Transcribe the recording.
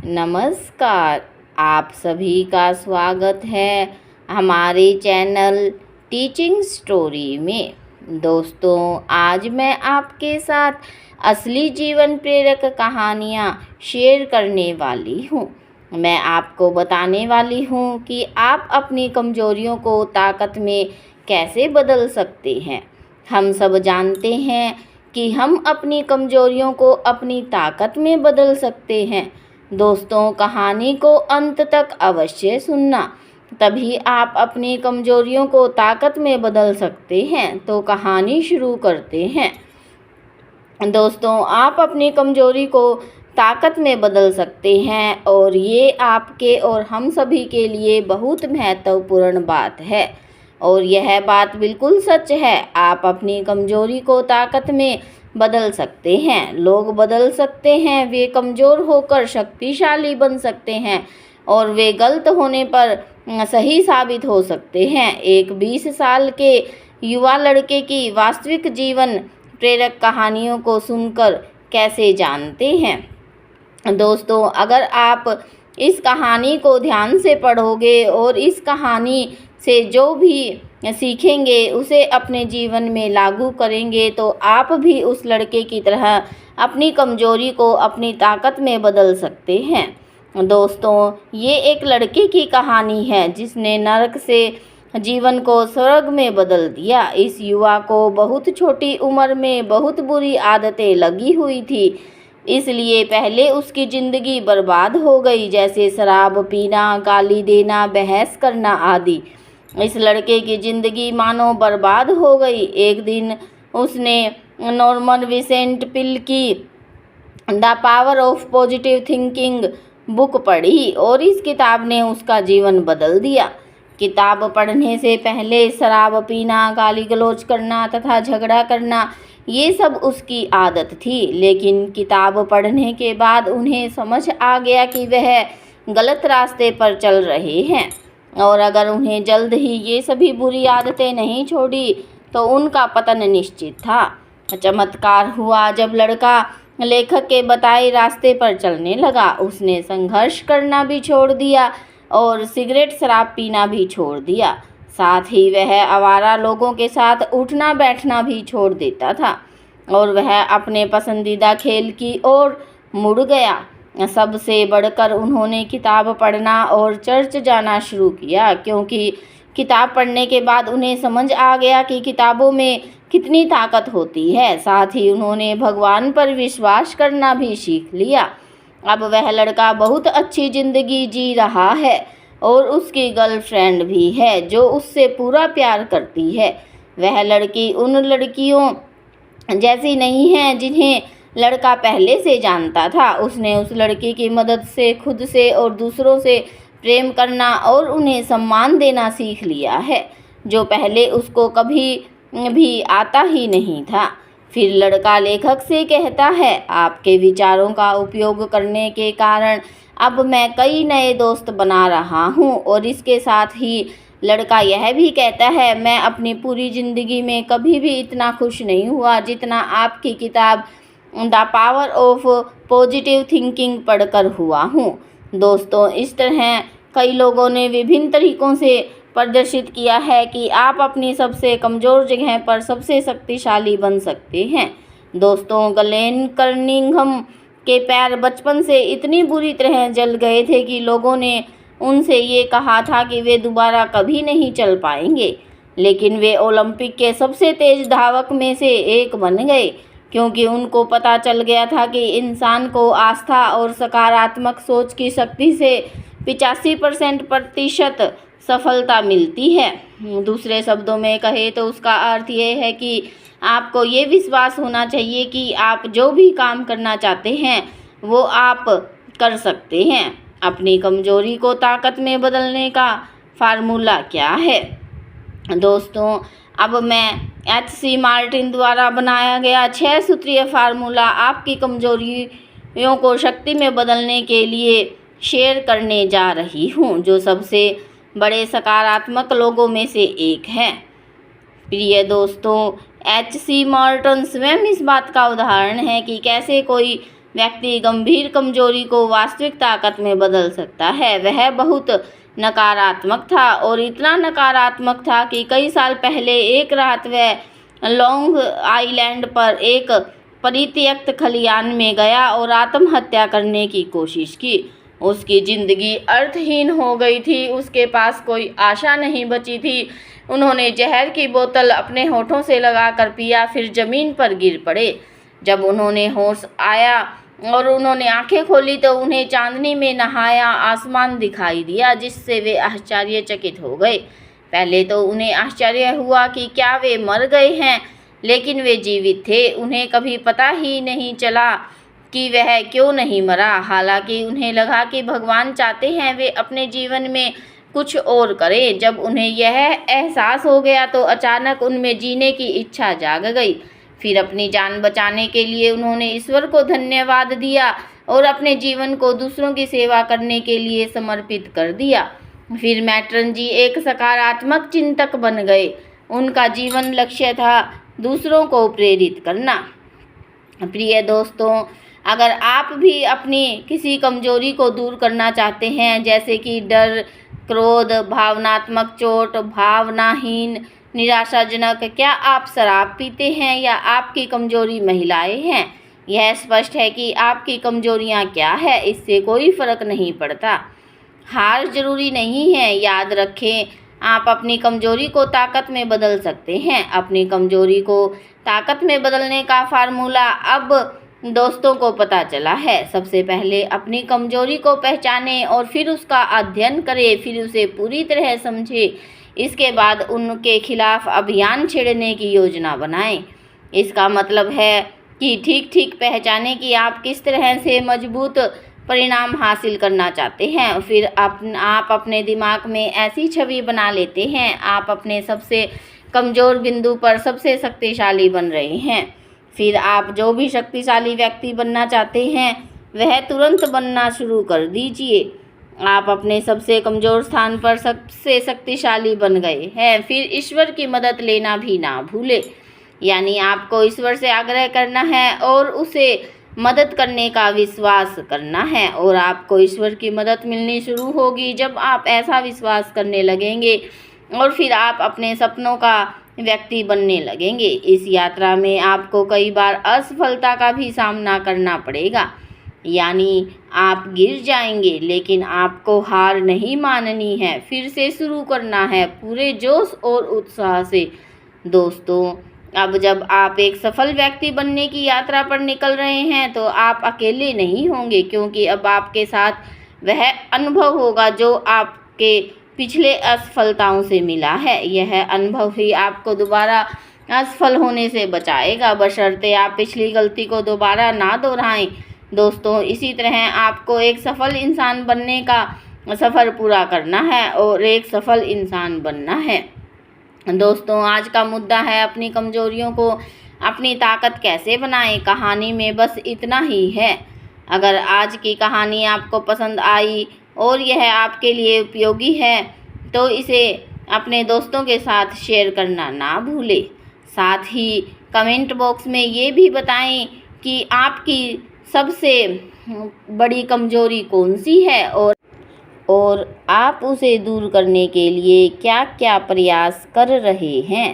नमस्कार। आप सभी का स्वागत है हमारे चैनल टीचिंग स्टोरी में। दोस्तों, आज मैं आपके साथ असली जीवन प्रेरक कहानियाँ शेयर करने वाली हूँ। मैं आपको बताने वाली हूँ कि आप अपनी कमजोरियों को ताकत में कैसे बदल सकते हैं। हम सब जानते हैं कि हम अपनी कमजोरियों को अपनी ताकत में बदल सकते हैं। दोस्तों, कहानी को अंत तक अवश्य सुनना, तभी आप अपनी कमजोरियों को ताकत में बदल सकते हैं। तो कहानी शुरू करते हैं। दोस्तों, आप अपनी कमजोरी को ताकत में बदल सकते हैं और ये आपके और हम सभी के लिए बहुत महत्वपूर्ण बात है। और यह बात बिल्कुल सच है। आप अपनी कमजोरी को ताकत में बदल सकते हैं। लोग बदल सकते हैं, वे कमज़ोर होकर शक्तिशाली बन सकते हैं और वे गलत होने पर सही साबित हो सकते हैं। एक 20 साल के युवा लड़के की वास्तविक जीवन प्रेरक कहानियों को सुनकर कैसे जानते हैं। दोस्तों, अगर आप इस कहानी को ध्यान से पढ़ोगे और इस कहानी से जो भी सीखेंगे उसे अपने जीवन में लागू करेंगे तो आप भी उस लड़के की तरह अपनी कमजोरी को अपनी ताकत में बदल सकते हैं। दोस्तों, ये एक लड़के की कहानी है जिसने नरक से जीवन को स्वर्ग में बदल दिया। इस युवा को बहुत छोटी उम्र में बहुत बुरी आदतें लगी हुई थी, इसलिए पहले उसकी ज़िंदगी बर्बाद हो गई, जैसे शराब पीना, गाली देना, बहस करना आदि। इस लड़के की ज़िंदगी मानो बर्बाद हो गई। एक दिन उसने नॉर्मन विसेंट पील की the power of positive thinking book पढ़ी और इस किताब ने उसका जीवन बदल दिया। किताब पढ़ने से पहले शराब पीना, गाली गलौज करना तथा झगड़ा करना ये सब उसकी आदत थी, लेकिन किताब पढ़ने के बाद उन्हें समझ आ गया कि वह गलत रास्ते पर चल रहे हैं और अगर उन्हें जल्द ही ये सभी बुरी आदतें नहीं छोड़ी तो उनका पतन निश्चित था। चमत्कार हुआ जब लड़का लेखक के बताए रास्ते पर चलने लगा। उसने संघर्ष करना भी छोड़ दिया और सिगरेट शराब पीना भी छोड़ दिया। साथ ही वह आवारा लोगों के साथ उठना बैठना भी छोड़ देता था और वह अपने पसंदीदा खेल की ओर मुड़ गया। सबसे बढ़कर उन्होंने किताब पढ़ना और चर्च जाना शुरू किया, क्योंकि किताब पढ़ने के बाद उन्हें समझ आ गया कि किताबों में कितनी ताकत होती है। साथ ही उन्होंने भगवान पर विश्वास करना भी सीख लिया। अब वह लड़का बहुत अच्छी ज़िंदगी जी रहा है और उसकी गर्लफ्रेंड भी है जो उससे पूरा प्यार करती है। वह लड़की उन लड़कियों जैसी नहीं है जिन्हें लड़का पहले से जानता था। उसने उस लड़की की मदद से खुद से और दूसरों से प्रेम करना और उन्हें सम्मान देना सीख लिया है, जो पहले उसको कभी भी आता ही नहीं था। फिर लड़का लेखक से कहता है, आपके विचारों का उपयोग करने के कारण अब मैं कई नए दोस्त बना रहा हूँ। और इसके साथ ही लड़का यह भी कहता है, मैं अपनी पूरी ज़िंदगी में कभी भी इतना खुश नहीं हुआ जितना आपकी किताब the power of positive thinking पढ़कर हुआ हूँ। दोस्तों, इस तरह कई लोगों ने विभिन्न तरीक़ों से प्रदर्शित किया है कि आप अपनी सबसे कमज़ोर जगह पर सबसे शक्तिशाली बन सकते हैं। दोस्तों, ग्लेन कर्निंघम के पैर बचपन से इतनी बुरी तरह जल गए थे कि लोगों ने उनसे ये कहा था कि वे दोबारा कभी नहीं चल पाएंगे, लेकिन वे ओलंपिक के सबसे तेज़ धावक में से एक बन गए, क्योंकि उनको पता चल गया था कि इंसान को आस्था और सकारात्मक सोच की शक्ति से 85% सफलता मिलती है। दूसरे शब्दों में कहे तो उसका अर्थ ये है कि आपको ये विश्वास होना चाहिए कि आप जो भी काम करना चाहते हैं वो आप कर सकते हैं। अपनी कमजोरी को ताकत में बदलने का फार्मूला क्या है? दोस्तों, अब मैं H.C. मार्टिन द्वारा बनाया गया 6 सूत्रीय फार्मूला आपकी कमजोरियों को शक्ति में बदलने के लिए शेयर करने जा रही हूँ, जो सबसे बड़े सकारात्मक लोगों में से एक है। प्रिय दोस्तों, H.C. मार्टिन स्वयं इस बात का उदाहरण है कि कैसे कोई व्यक्ति गंभीर कमजोरी को वास्तविक ताकत में बदल सकता है। वह बहुत नकारात्मक था और इतना नकारात्मक था कि कई साल पहले एक रात वह लॉन्ग आइलैंड पर एक परित्यक्त खलियान में गया और आत्महत्या करने की कोशिश की। उसकी जिंदगी अर्थहीन हो गई थी, उसके पास कोई आशा नहीं बची थी। उन्होंने जहर की बोतल अपने होठों से लगाकर पिया, फिर जमीन पर गिर पड़े। जब उन्होंने होश आया और उन्होंने आंखें खोली तो उन्हें चांदनी में नहाया आसमान दिखाई दिया, जिससे वे आश्चर्यचकित हो गए। पहले तो उन्हें आश्चर्य हुआ कि क्या वे मर गए हैं, लेकिन वे जीवित थे। उन्हें कभी पता ही नहीं चला कि वह क्यों नहीं मरा। हालांकि उन्हें लगा कि भगवान चाहते हैं वे अपने जीवन में कुछ और करें। जब उन्हें यह एहसास हो गया तो अचानक उनमें जीने की इच्छा जाग गई। फिर अपनी जान बचाने के लिए उन्होंने ईश्वर को धन्यवाद दिया और अपने जीवन को दूसरों की सेवा करने के लिए समर्पित कर दिया। फिर मैट्रन जी एक सकारात्मक चिंतक बन गए। उनका जीवन लक्ष्य था दूसरों को प्रेरित करना। प्रिय दोस्तों, अगर आप भी अपनी किसी कमजोरी को दूर करना चाहते हैं, जैसे कि डर, क्रोध, भावनात्मक चोट, भावनाहीन, निराशाजनक, क्या आप शराब पीते हैं या आपकी कमजोरी महिलाएं हैं? यह स्पष्ट है कि आपकी कमजोरियां क्या है, इससे कोई फर्क नहीं पड़ता। हार जरूरी नहीं है। याद रखें, आप अपनी कमजोरी को ताकत में बदल सकते हैं। अपनी कमजोरी को ताकत में बदलने का फार्मूला अब दोस्तों को पता चला है। सबसे पहले अपनी कमजोरी को पहचानें और फिर उसका अध्ययन करें, फिर उसे पूरी तरह समझें। इसके बाद उनके खिलाफ अभियान छेड़ने की योजना बनाएं। इसका मतलब है कि ठीक पहचानें कि आप किस तरह से मजबूत परिणाम हासिल करना चाहते हैं। फिर आप अपने दिमाग में ऐसी छवि बना लेते हैं, आप अपने सबसे कमज़ोर बिंदु पर सबसे शक्तिशाली बन रहे हैं। फिर आप जो भी शक्तिशाली व्यक्ति बनना चाहते हैं वह तुरंत बनना शुरू कर दीजिए। आप अपने सबसे कमज़ोर स्थान पर सबसे शक्तिशाली बन गए हैं। फिर ईश्वर की मदद लेना भी ना भूलें। यानी आपको ईश्वर से आग्रह करना है और उसे मदद करने का विश्वास करना है, और आपको ईश्वर की मदद मिलनी शुरू होगी जब आप ऐसा विश्वास करने लगेंगे, और फिर आप अपने सपनों का व्यक्ति बनने लगेंगे। इस यात्रा में आपको कई बार असफलता का भी सामना करना पड़ेगा, यानी आप गिर जाएंगे, लेकिन आपको हार नहीं माननी है, फिर से शुरू करना है पूरे जोश और उत्साह से। दोस्तों, अब जब आप एक सफल व्यक्ति बनने की यात्रा पर निकल रहे हैं तो आप अकेले नहीं होंगे, क्योंकि अब आपके साथ वह अनुभव होगा जो आपके पिछले असफलताओं से मिला है। यह अनुभव ही आपको दोबारा असफल होने से बचाएगा, बशर्ते आप पिछली गलती को दोबारा ना दोहराएं। दोस्तों, इसी तरह आपको एक सफल इंसान बनने का सफ़र पूरा करना है और एक सफल इंसान बनना है। दोस्तों, आज का मुद्दा है अपनी कमजोरियों को अपनी ताकत कैसे बनाएं। कहानी में बस इतना ही है। अगर आज की कहानी आपको पसंद आई और यह आपके लिए उपयोगी है तो इसे अपने दोस्तों के साथ शेयर करना ना भूलें। साथ ही कमेंट बॉक्स में ये भी बताएं कि आपकी सबसे बड़ी कमजोरी कौन सी है और आप उसे दूर करने के लिए क्या क्या प्रयास कर रहे हैं।